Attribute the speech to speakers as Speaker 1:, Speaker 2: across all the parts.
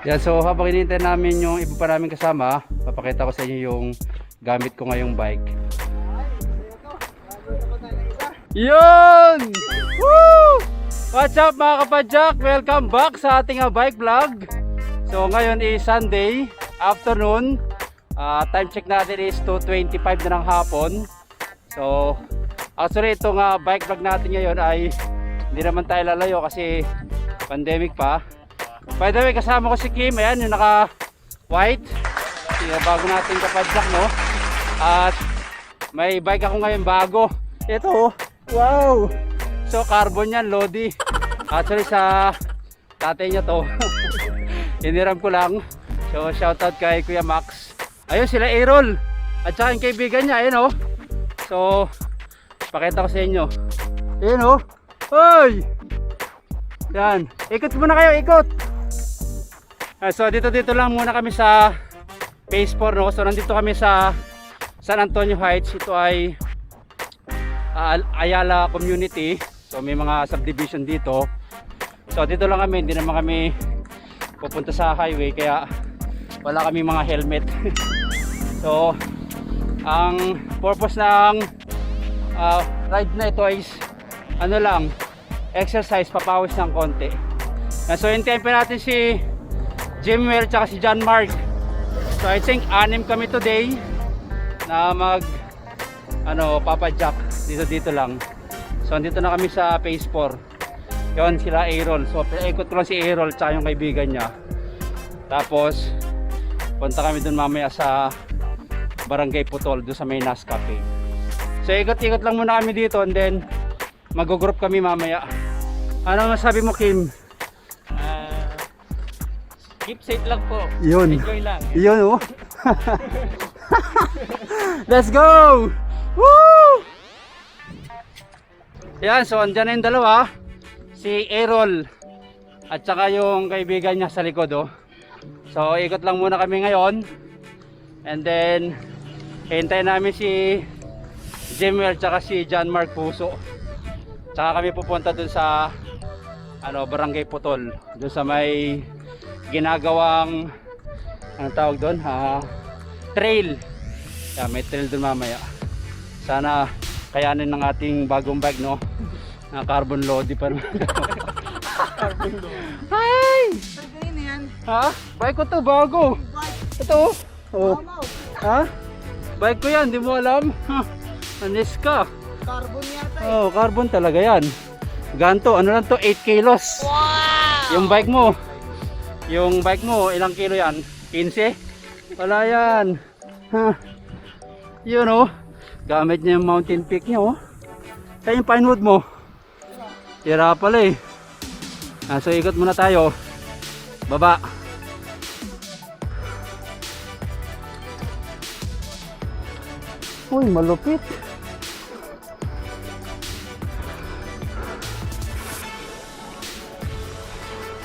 Speaker 1: Yan, so habang hinihintay namin yung iba pa namin kasama, papakita ko sa inyo yung gamit ko ngayong bike. Yun! Woo! What's up mga kapadyak? Welcome back sa ating bike vlog. So ngayon is Sunday afternoon. Time check natin is 2:25 na ng hapon. So actually itong bike vlog natin ngayon ay hindi naman tayo lalayo kasi pandemic pa. By the way, kasama ko si Kim, ayan yung naka white, bago natin kapadyak, no? At may bike ako ngayon bago, ito, wow, so carbon yan, Lodi. Actually sa tatay niya to. Hiniram ko lang. So shoutout kay Kuya Max. Ayun sila Errol at saka yung kaibigan niya, ayun, oh. So pakita ko sa inyo, ayun, oh. Hoy, yan, ikot muna kayo, ikot. So dito lang muna kami sa Phase 4, no? So nandito kami sa San Antonio Heights. Ito ay Ayala Community. So may mga subdivision dito. So dito lang kami, hindi naman kami pupunta sa highway kaya wala kami mga helmet. So ang purpose ng ride na ito is ano lang, exercise, papawis ng konti. So hintayin pa natin si Jimwell tsaka si John Mark. So I think 6 kami today na mag papadyak dito lang. So andito na kami sa Phase 4. Yon sila Errol. So pinaikot ko lang si Errol tsaka yung kaibigan niya. Tapos punta kami dun mamaya sa Barangay Putol, doon sa may Nas Cafe. So ikot-ikot lang muna kami dito and then mag-group kami mamaya. Ano masabi mo, Kim?
Speaker 2: Keep safe lang po.
Speaker 1: Yun.
Speaker 2: Enjoy lang.
Speaker 1: Yun, oh. Let's go! Woo! Yan, so andyan na yung dalawa. Si Errol at saka yung kaibigan niya sa likod, oh. So ikot lang muna kami ngayon. And then hintayin namin si Jimwell at saka si John Mark Puso. Tsaka kami pupunta dun sa Barangay Putol. Dun sa may ginagawang tawag doon, trail. Yeah, may trail doon mamaya. Sana kayanin ng ating bagong bike, no? Na carbon Lodi pa naman.
Speaker 2: Carbon load.
Speaker 1: Hi!
Speaker 3: Ano yan?
Speaker 1: Ha? Bike ko to, bago. Ito, oh. Ha? Bike ko yan, di mo alam? Anis ka.
Speaker 3: Carbon yata eh.
Speaker 1: Oh, carbon talaga yan. Ganto, ano lang to, 8 kilos.
Speaker 3: Wow!
Speaker 1: Yung bike mo, ilang kilo yan? 15? Wala yan. Ha? Yun, oh. Gamit niya yung mountain peak niya, oh. Kaya yung pinewood mo. Tira pala eh. So ikot muna tayo. Baba. Uy, malupit.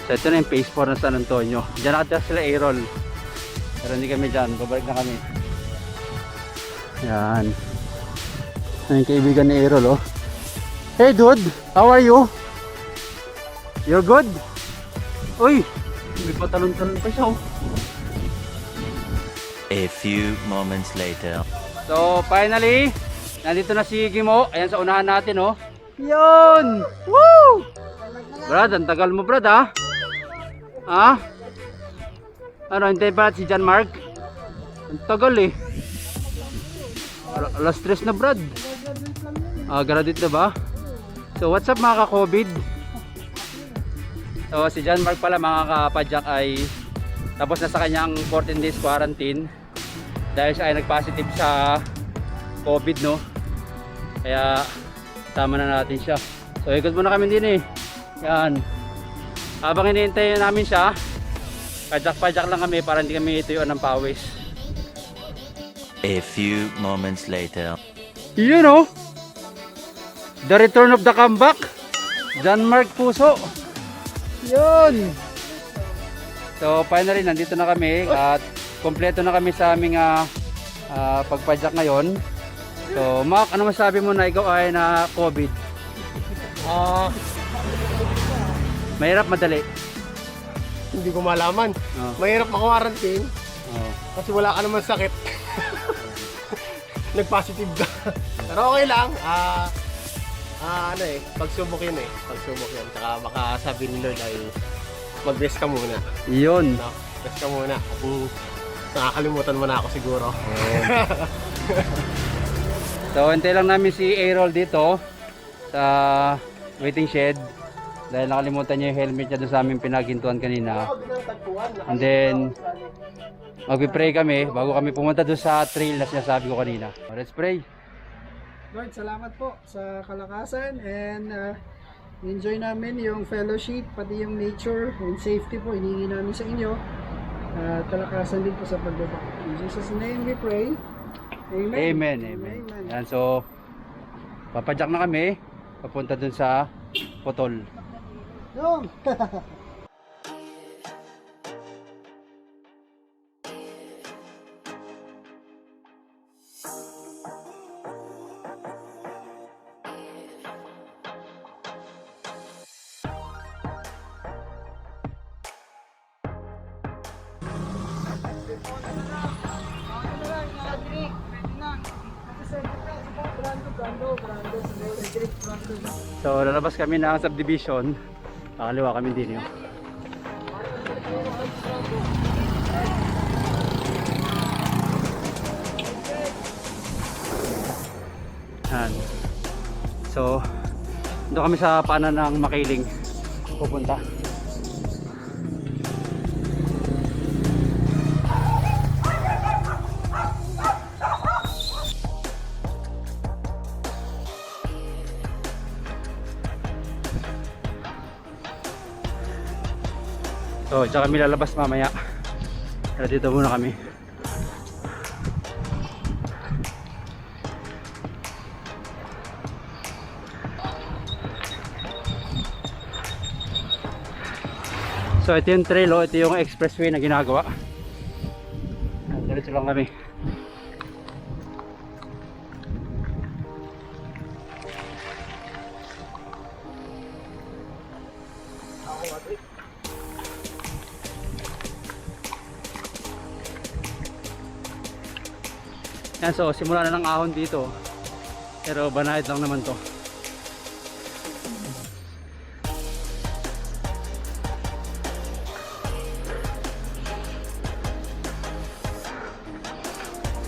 Speaker 1: So ito na yung Phase 4 na San Antonio. Diyan nakatira sila Errol. Pero hindi kami dyan. Babalik na kami. Yan. Yung kaibigan ni Errol, oh. Hey dude, how are you? You're good? Uy, may patalon-talon pa siya, oh.
Speaker 4: A few moments later.
Speaker 1: So finally, nandito na si Gimo. Ayan sa unahan natin, oh. Yun! Woo! Brad, ang tagal mo, Brad, ha? Ha? Ano, hintayin pa natin si John Mark? Ang tagal eh. Alas 3 na, Brad. Graduate na ba? So what's up mga ka-COVID? So si John Mark pala mga kapadyak ay tapos na sa kanyang 14 days quarantine dahil siya ay nag-positive sa COVID, no? Kaya tama na natin siya. So ikot muna kami din eh. Yan. Habang hinihintay namin siya, padyak-padyak lang kami para hindi kami ituyuan ng pawis.
Speaker 4: A few moments later.
Speaker 1: You know, the return of the comeback, John Mark Puso. Yun. So finally nandito na kami at kompleto na kami sa aming pagpadyak ngayon. So Mark, ano masabi mo na ikaw ay na COVID? Mahirap, madali.
Speaker 5: Hindi ko malaman.
Speaker 1: Oh.
Speaker 5: Mahirap maka-quarantine
Speaker 1: Oh.
Speaker 5: kasi wala ka naman sakit. Nag-positive ka. Pero okay lang. Ano eh, pagsubok yun eh. Pagsubok yun. Tsaka baka sabi ni Lord ay mag-rest ka muna.
Speaker 1: Yun.
Speaker 5: No? Rest ka muna. Kung nakakalimutan mo na ako siguro.
Speaker 1: So, hintay lang namin si Errol dito sa waiting shed dahil nakalimutan niya yung helmet niya doon sa aming pinagintuan kanina. And then, magpipray kami bago kami pumunta doon sa trail na sinasabi ko kanina. Let's pray.
Speaker 3: Lord, salamat po sa kalakasan and enjoy namin yung fellowship, pati yung nature and safety po, hinihingi namin sa inyo. At kalakasan din po sa pagbaba. In Jesus' name we pray. Amen.
Speaker 1: Amen, amen. Yan, so, papadyak na kami papunta doon sa Potol.
Speaker 3: Yung!
Speaker 1: So, lalabas kami ng subdivision. Kakaliwa kami din yun. Yan. So, doon kami sa paanan ng Makiling pupunta. So, tsaka kami lalabas mamaya. Pero dito muna kami. So, ito yung trail, ito yung expressway na ginagawa. Diretso lang kami. Yan, so simula na ng ahon dito. Pero banayad lang naman to.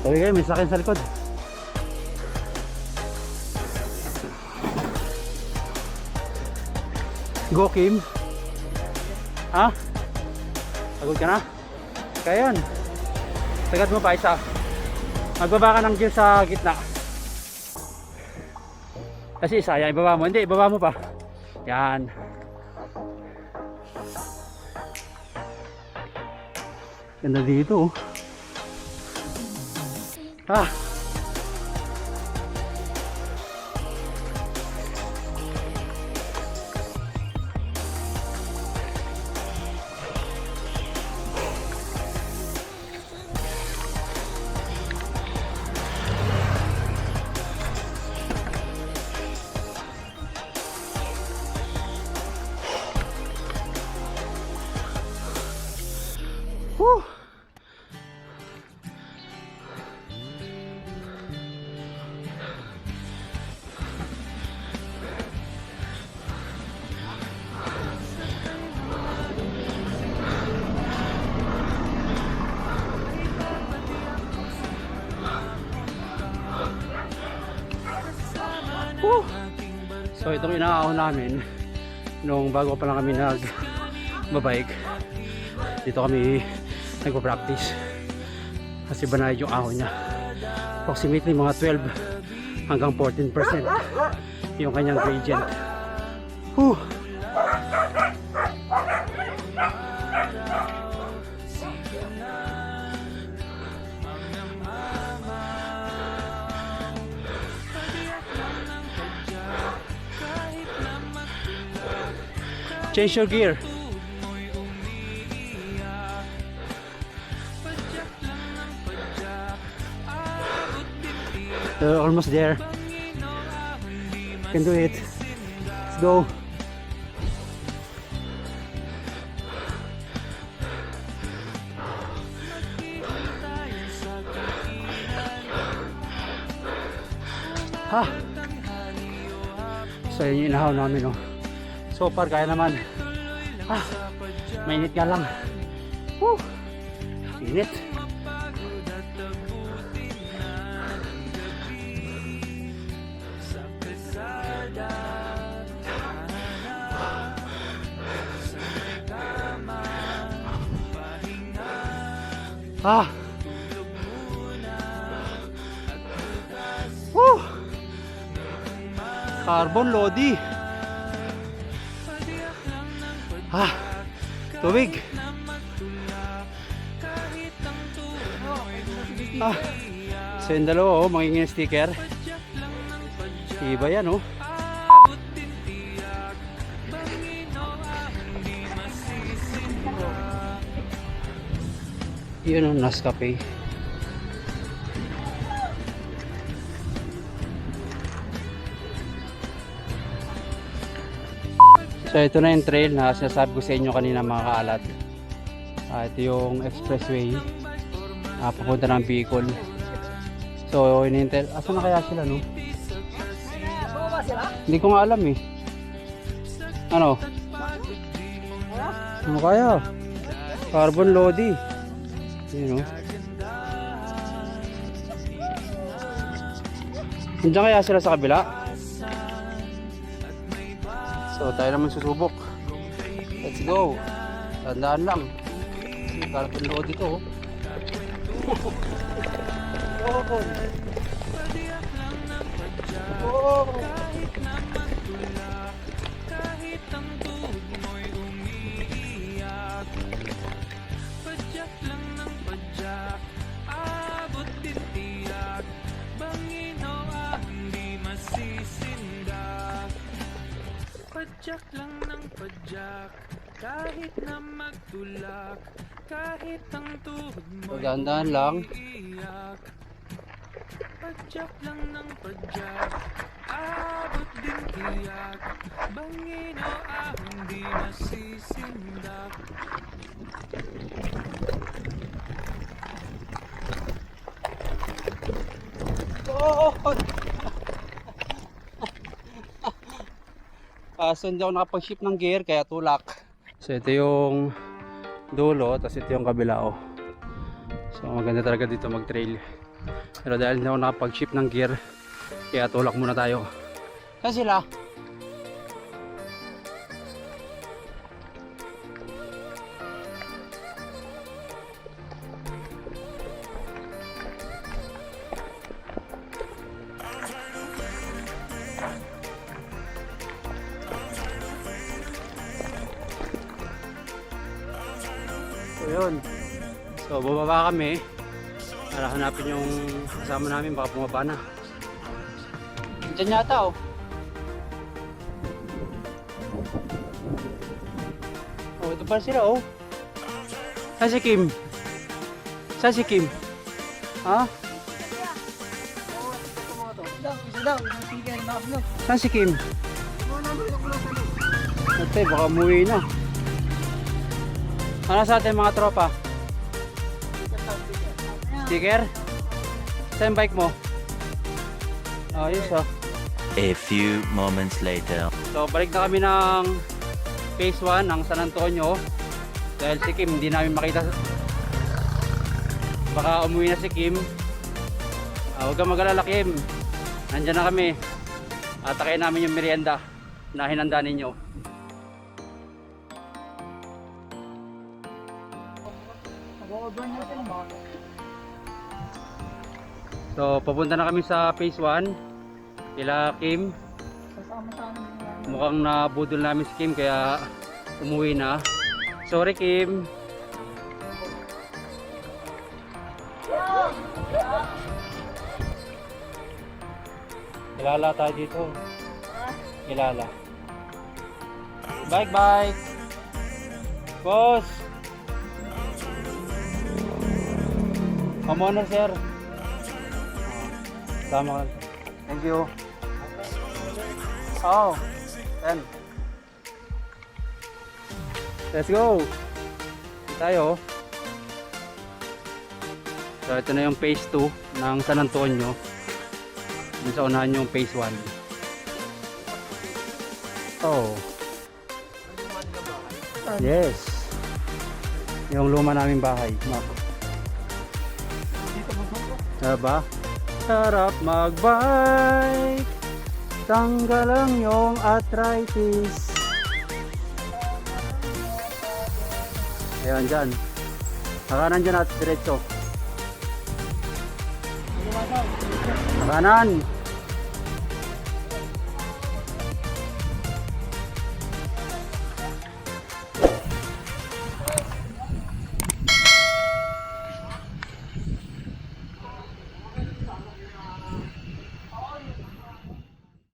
Speaker 1: Sabi kayo, may sakyan sa likod. Go, Kim. Ha? Pagod ka na? Kaya yun. Sagad mo pa isa. Magbaba ka ng gear sa gitna. Kasi isa, yan, ibaba mo. Hindi, ibaba mo pa. Yan. Ganda dito. Ah. Whew. Whew. So itong inaahon namin nung bago pa lang kami nag-bike. Dito kami nagpa-practice kasi banayad yung ahon niya. Approximately mga 12 hanggang 14% yung kanyang gradient. Whew. Change your gear. Almost there. Can do it. go. Ha. So yun yung inahaw namin, oh. So far kaya naman. Ah, mainit nga lang. Woo! Init. Ah. Woo! Carbon Lodi. Ah, tubig. Ah, so yung dalawa, oh, magiging sticker. Iba yan, oh. Yun ang Nescafe. So ito na yung trail na sinasabi ko sa inyo kanina mga kaalat. Ito yung expressway papunta ng Bicol. So inintay, asa na kaya sila, no? Hindi ko nga alam eh. Ano? Ano kaya? Carbon Lodi. Yun, no? Nandiyan kaya sila sa kabila? So tayo naman susubok. Let's go. Tandaan lang. Carbon Lodi to, oh.
Speaker 6: Padyak lang ng padyak, kahit na magtulak, kahit ang tuhod mo
Speaker 1: Dahan-dahan lang.
Speaker 6: iiyak. Padyak lang ng padyak, abot din tiyak, bangin o hindi masisindak.
Speaker 1: So hindi ako nakapag-ship ng gear kaya tulak. So ito yung dulo, tapos ito yung kabila, oh. So maganda talaga dito mag-trail. Pero dahil hindi ako nakapag-ship ng gear kaya tulak muna tayo. Saan sila? So yun. So bababa kami para hanapin yung kasama namin, baka bumaba na. Diyan yata, oh. Oh, ito pa sila, oh. Saan si Kim? Saan si Kim? Ha? Saan si Kim? Ate, baka umuwi na. Ano sa atin mga tropa? Sticker? Saan bike mo? Ayos, oh.
Speaker 4: A few moments later.
Speaker 1: So balik na kami ng phase 1 ng San Antonio. Dahil si Kim hindi namin makita. Baka umuwi na si Kim. Huwag kang mag-alala, Kim. Nandyan na kami. Atakayin namin yung merienda na hinanda ninyo. So papunta na kami sa phase 1 kila Kim. Mukhang nabudol namin si Kim kaya umuwi na. Sorry, Kim. Kilala tayo dito. Kilala. Bike, bike. Boss. Homeowner, sir. Tama ka. Thank you. Oh. Yan. Let's go! Tayo. So ito na yung phase 2 ng San Antonio. Dun sa unahan yung phase 1. Oh. Yes. Yung luma naming bahay. Diba? Sarap magbike. Tanggal ang yung arthritis. Ayan dyan. Nakanan dyan at diretso. Nakanan.